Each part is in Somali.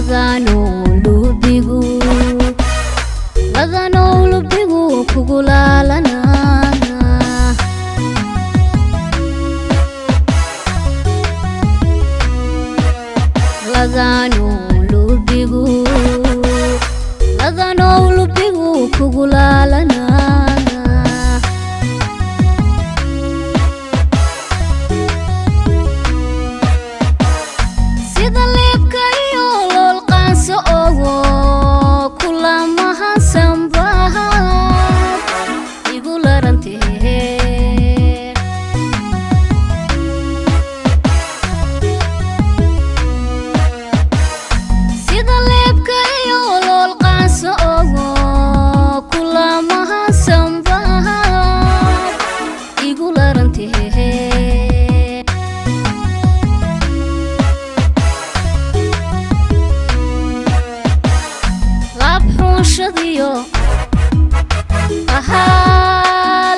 ladano lubigu kugulalana ladano lubigu kugulalana sida leebka iyo lool qaanso ogo kulamaha sambaha igu larantee sida leebka iyo lool qaanso ogo kulamaha sambaha igu larantee shadiyo aha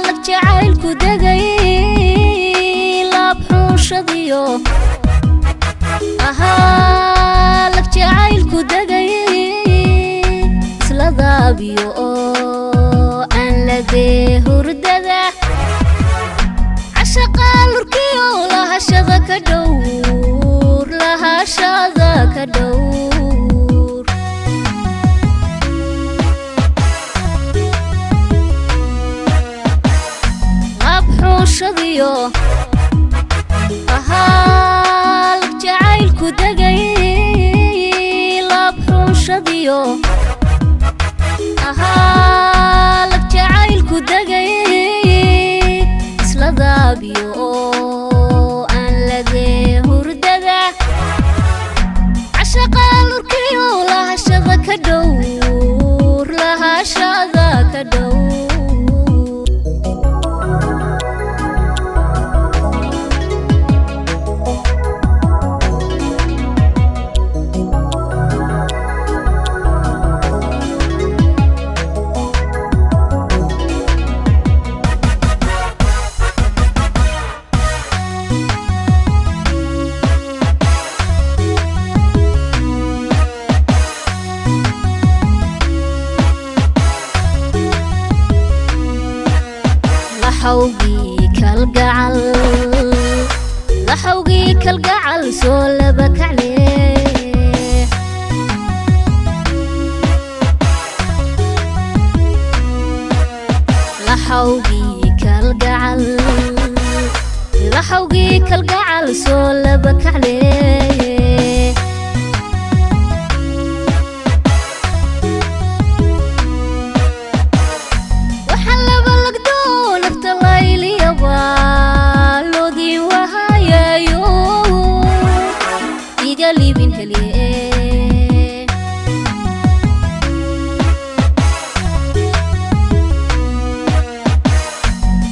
lag jacaylku degay labxuushadiyo aha lag jacaylku degay isla daabiyo oo aan ladee hurdada cashaqa lurkiyo lahashada ka dhowr lahashada ka dhowr shadiyo aha lag jacaylku degay labxuushadiyo aha lag jacaylku degay isla daabiyo oo aan ladee hurdada cashaqa lurkiyo lahashada ka dhowr lahashada ka dhowr لحوقي كالقعل سولبك عليه لحوقي كالقعل سولبك عليه وحلب القدون افتلايل يبالودي وهايايو يقلي بين هليه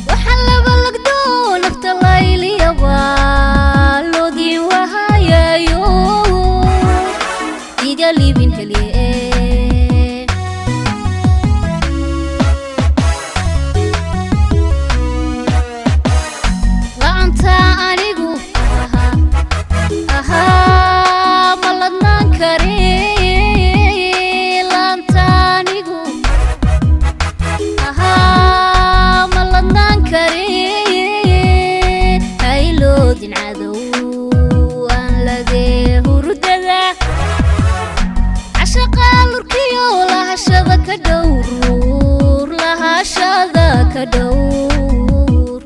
وحلب القدون افتلايل يبالودي وهايايو يقلي بين هليه كدور لها شذا كدور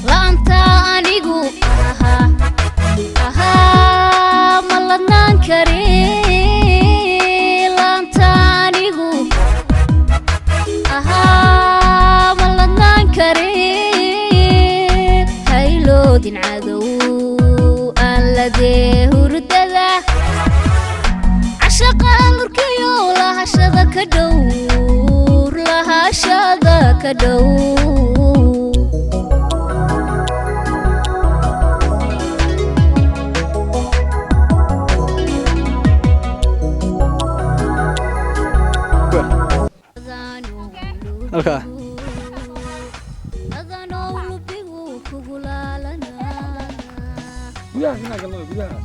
لا أنت أنيقو أها ملدنا نكري لا أنت أنيقو أها ملدنا نكري هايلو دين عدو لديه هردده عشق أمركيو لها شذا كدور لها شذا كدور Okay. gudaha inaan galno gudaha